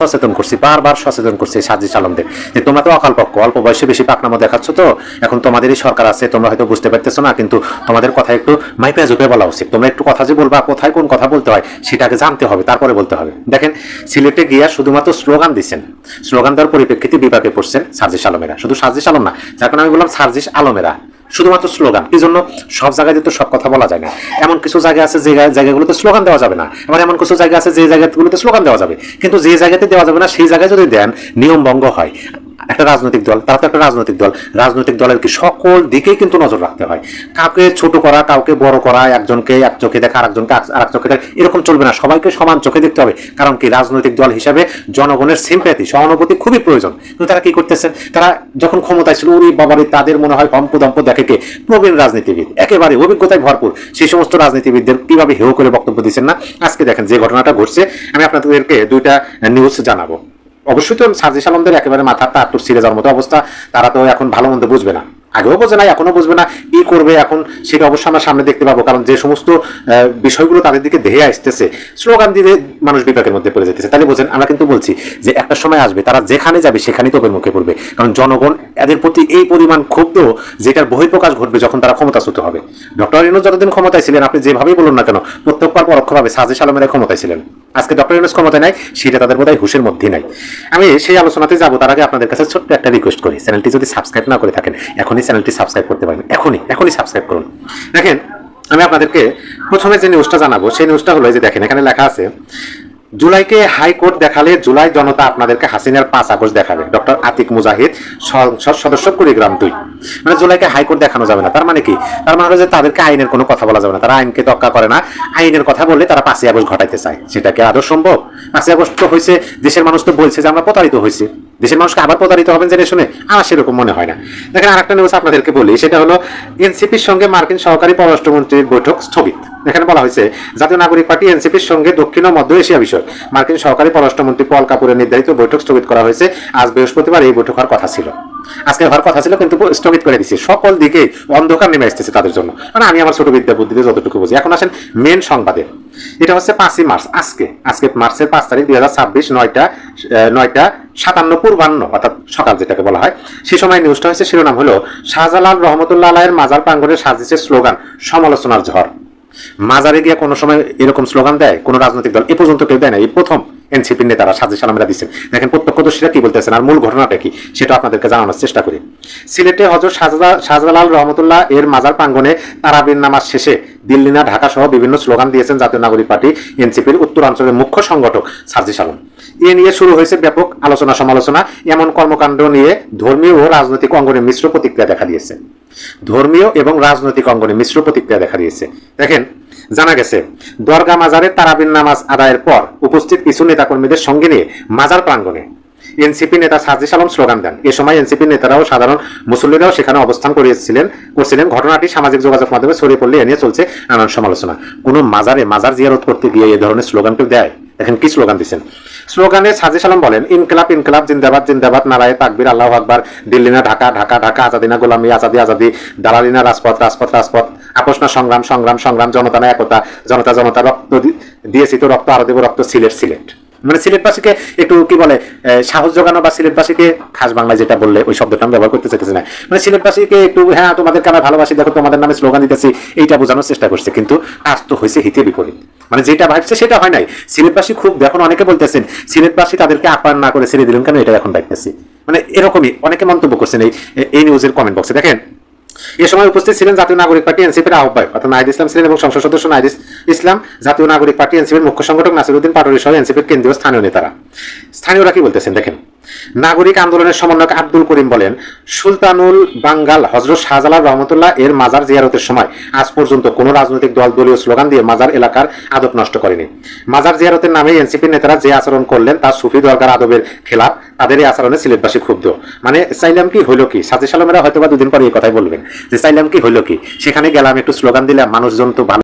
সচেতন করছি, বারবার সচেতন করছি সাজিদ আলমদের যে তোমরা তো অকাল পক্ষ, অল্প বয়সে বেশি পাকনামো দেখাচ্ছ, তো এখন তোমাদেরই সরকার আছে, তোমরা হয়তো বুঝতে পারতেছো না, কিন্তু তোমাদের কথা একটু মাইপে ঝুঁকে বলা উচিত। তোমরা একটু কথা যে বলবা, কোথায় কোন কথা বলতে হয় সেটাকে জানতে হবে, তারপরে বলতে হবে। দেখেন সিলেটে গিয়া শুধুমাত্র স্লোগান দিচ্ছেন, স্লোগান দেওয়ার পরিপ্রেক্ষিতে বিভাগে পড়ছেন সাজিদ আলমেরা, শুধু সাজিদ আলম না, যার কারণে আমি বললাম সাজিদ আলমেরা শুধুমাত্র স্লোগান। কি জন্য? সব জায়গায় তো সব কথা বলা যায় না, এমন কিছু জায়গা আছে যে জায়গাগুলোতে স্লোগান দেওয়া যাবে না, আবার এমন কিছু জায়গা আছে যে জায়গাগুলোতে স্লোগান দেওয়া যাবে, কিন্তু যে জায়গাতে দেওয়া যাবে না সেই জায়গায় যদি দেন নিয়ম ভঙ্গ হয়। একটা রাজনৈতিক দল, তারা তো একটা রাজনৈতিক দল, রাজনৈতিক দলের কি সকল দিকেই কিন্তু নজর রাখতে হয়। কাউকে ছোট করা, কাউকে বড় করা, একজনকে এক চোখে দেখা আরেকজনকে আর এক চোখে দেখা, এরকম চলবে না। সবাইকে সমান চোখে দেখতে হবে, কারণ কি রাজনৈতিক দল হিসাবে জনগণের সিম্প্যাথি, সহানুভূতি খুবই প্রয়োজন। কিন্তু তারা কি করতেছেন, তারা যখন ক্ষমতায় ছিল ওরে বাবারে তাদের মনে হয় হম্পদম্প দেখে কে প্রবীণ রাজনীতিবিদ, একেবারে অভিজ্ঞতায় ভরপুর, সেই সমস্ত রাজনীতিবিদদের কিভাবে হেয় করে বক্তব্য দিচ্ছেন না। আজকে দেখেন যে ঘটনাটা ঘটছে, আমি আপনাদেরকে দুইটা নিউজ জানাবো। অবশ্যই তো সাজিদ আলমদের একেবারে মাথার তার টুর ছিঁড়ে যাওয়ার মতো অবস্থা, তারা তো এখন ভালো মন্দ বুঝবে না, আগেও বোঝে না, এখনো বুঝবে না, কি করবে এখন সেটা অবশ্যই আমরা সামনে দেখতে পাবো। কারণ যে সমস্ত বিষয়গুলো তাদের দিকে ধেয়ে আসতেছে, স্লোগান দিলে মানুষ বিপাকের মধ্যে পড়ে যেতেছে। তাহলে বোঝেন, আমরা কিন্তু বলছি যে একটা সময় আসবে তারা যেখানে যাবে সেখানেই তোপের মুখে পড়বে, কারণ জনগণ এদের প্রতি এই পরিমাণ ক্ষুব্ধ যেটার বহিঃপ্রকাশ ঘটবে যখন তারা ক্ষমতাচ্যুত হবে। ডক্টর ইউনূস যতদিন ক্ষমতায় ছিলেন, আপনি যেভাবেই বলুন না কেন, প্রত্যক্ষ আর পরোক্ষভাবে সাজিদ আলমেরা ক্ষমতায় ছিলেন। আজকে ডক্টর ইউনূস ক্ষমতায় নাই, সেটা তাদের বোধহয় হুঁশের মধ্যেই নাই। আমি সেই আলোচনাতে যাবো, তার আগে আপনাদের কাছে ছোট্ট একটা রিকোয়েস্ট করি, চ্যানেলটি যদি সাবস্ক্রাইব না করে থাকেন এখনই চ্যানেলটি সাবস্ক্রাইব করতে পারেন, এখনই সাবস্ক্রাইব করুন। দেখেন আমি আপনাদেরকে প্রথমে যে নিউজটা জানাবো সেই নিউজটা হলো যে দেখেন এখানে লেখা আছে, জুলাইকে হাইকোর্ট দেখালে জুলাই জনতা আপনাদেরকে হাসিনার 5 আগস্ট দেখাবে। ডক্টর আতিক মুজাহিদ, সংসদ সদস্য, কুড়িগ্রাম 2। মানে জুলাইকে হাইকোর্ট দেখানো যাবে না, তার মানে কি? তার মানে হলো যে তাদেরকে আইনের কোনো কথা বলা যাবে না, তারা আইনকে তোয়াক্কা করে না। আইনের কথা বললে তারা 5 আগস্ট ঘটাইতে চায়, সেটা কি আদৌ সম্ভব? 5 আগস্ট তো হয়েছে, দেশের মানুষ তো বলছে যে আমরা প্রতারিত হয়েছি, দেশের মানুষকে আবার প্রতারিত হবেন জেনে শুনে? আমার সেরকম মনে হয় না। দেখেন আরেকটা নিউজ আপনাদেরকে বলি, সেটা হলো এনসিপির সঙ্গে মার্কিন সহকারী পররাষ্ট্রমন্ত্রীর বৈঠক স্থগিত। এখানে বলা হয়েছে জাতীয় নাগরিক পার্টি এনসিপির সঙ্গে দক্ষিণ ও মধ্য এশিয়া বিষয় মার্কিন সহকারী পররাষ্ট্রমন্ত্রী পল কাপুরের নির্ধারিত বৈঠক স্থগিত করা হয়েছে। আজ বৃহস্পতিবার এই বৈঠক হওয়ার কথা ছিল, আজকে হওয়ার কথা ছিল, কিন্তু স্থগিত করে দিচ্ছে। সকল দিকে অন্ধকার নেমে আসতেছে তাদের জন্য, মানে আমি আমার ছোট বিদ্যা বুদ্ধিতে যতটুকু বুঝি। এখন আসেন মেন সংবাদে, এটা হচ্ছে 5ই মার্চ, আজকে মার্চের 5 তারিখ 2026, 9:57 পূর্বাহ্ন, অর্থাৎ সকাল যেটাকে বলা হয়। সে সময় নিউজটা হয়েছে, শিরোনাম হলো শাহজালাল রহমতুল্লাহ আলাইয়ের মাজার প্রাঙ্গণে সাজিদের স্লোগান সমালোচনার ঝড়। মাজারে গিয়ে কোনো সময় এরকম স্লোগান দেয় কোন রাজনৈতিক দল? এ পর্যন্ত কেউ দেয় না, এই প্রথম এনসিপির নেতারা সাজিদ আলমেরা দিচ্ছেন। দেখেন প্রত্যক্ষদর্শীরা কি বলতেছেন আর মূল ঘটনাটা কি সেটা আপনাদেরকে জানানোর চেষ্টা করি। সিলেটে হযরত শাহজালাল রহমতুল্লাহ এর মাজার প্রাঙ্গণে তারাবির নামাজ শেষে দিল্লি না ঢাকা সহ বিভিন্ন স্লোগান দিয়েছেন জাতীয় নাগরিক পার্টি এনসিপির উত্তরাঞ্চলের মুখ্য সংগঠক সাজিদ আলম। এ নিয়ে শুরু হয়েছে ব্যাপক আলোচনা সমালোচনা। এমন কর্মকাণ্ড নিয়ে ধর্মীয় ও রাজনৈতিক অঙ্গনে মিশ্র প্রতিক্রিয়া দেখা দিয়েছে, দেখেন জানা গেছে দরগা মাজারে তারাবির নামাজ আদায়ের পর উপস্থিত কিছু নেতাকর্মীদের সঙ্গে নিয়ে মাজার প্রাঙ্গণে এনসিপি নেতা সাজিদ আলম স্লোগান দেন। এ সময় এনসিপি নেতারাও সাধারণ মুসল্লিরাও সেখানে অবস্থান করছিলেন। ঘটনাটি সামাজিক যোগাযোগ মাধ্যমে ছড়িয়ে পড়লে এ নিয়ে চলছে নানান সমালোচনা। কোন মাজার জিয়ারত করতে গিয়ে এই ধরনের স্লোগান কেউ দেয়? দেখেন কি স্লোগান দিচ্ছেন। স্লোগানে সাজিদ আলম বলেন, ইনকিলাব ইনকিলাব, জিন্দাবাদ জিন্দাবাদ, নারায়ে তাকবীর, আল্লাহু আকবার, দিল্লি না ঢাকা, ঢাকা ঢাকা, আজাদি না গোলামি, আজাদি আজাদি, দালালি না রাজপথ, রাজপথ রাজপথ, আপোষ না সংগ্রাম, সংগ্রাম সংগ্রাম, জনতা না একতা, জনতা জনতা, রক্ত দিয়েছি তো রক্ত, আরো দেব রক্ত, সিলেট সিলেট। মানে সিলেটবাসীকে একটু কি বলে সাহস জোগানো, বা সিলেটবাসীকে খাস বাংলায় যেটা বললে ওই শব্দটা আমি ব্যবহার করতে চাইতেছি না, মানে সিলেটবাসীকে একটু হ্যাঁ তোমাদেরকে আমরা ভালোবাসি, দেখো তোমাদের নামে স্লোগান দিতেছি, এইটা বোঝানোর চেষ্টা করছে। কিন্তু কাজ তো হয়েছে হিতে বিপরীত, মানে যেটা ভাবছে সেটা হয় নাই। সিলেটবাসী খুব, দেখুন অনেকে বলতেছেন সিলেটবাসী তাদেরকে আপ্যায়ন না করে ছেড়ে দিলেন কেন, এটা এখন ভাবতেছি। মানে এরকমই অনেকে মন্তব্য করছেন এই নিউজের কমেন্ট বক্সে। দেখেন এ সময় উপস্থিত ছিলেন জাতীয় নাগরিক পার্টি এনসিপির আহ্বায়ক অর্থাৎ নাহিদ ইসলাম ছিলেন এবং সংসদ সদস্য নাহিদ ইসলাম, জাতীয় নাগরিক পার্টি এনসিপির মুখ্য সংগঠক নাসিরউদ্দিন পাটোয়ারী সহ এনসিপির কেন্দ্রীয় স্থানীয় নেতারা। স্থানীয়রা কি বলতেছেন দেখেন। নাগরিক আন্দোলনের সমন্বয়ক আব্দুল করিম বলেন, সুলতানুল বাঙ্গাল হযরত শাহজালাল রহমতুল্লাহ এর মাজার জিয়ারতের সময় আজ পর্যন্ত কোনো রাজনৈতিক দল দলীয় স্লোগান দিয়ে মাজার এলাকার আদব নষ্ট করেনি। মাজার জিয়ারতের নামে এনসিপির নেতারা যে আচরণ করলেন তা সুফি দরগার আদবের খেলাফ। তাদের এই আচরণে সিলেটবাসী ক্ষুব্ধ। মানে চাইলাম কি হইলো কি, সাজিদ আলমেরা হয়তো বা দুদিন পরে এই কথাই বলবেন যে চাইলাম কি হইলো কি, সেখানে গেলাম একটু স্লোগান দিলাম, মানুষজন তো ভালো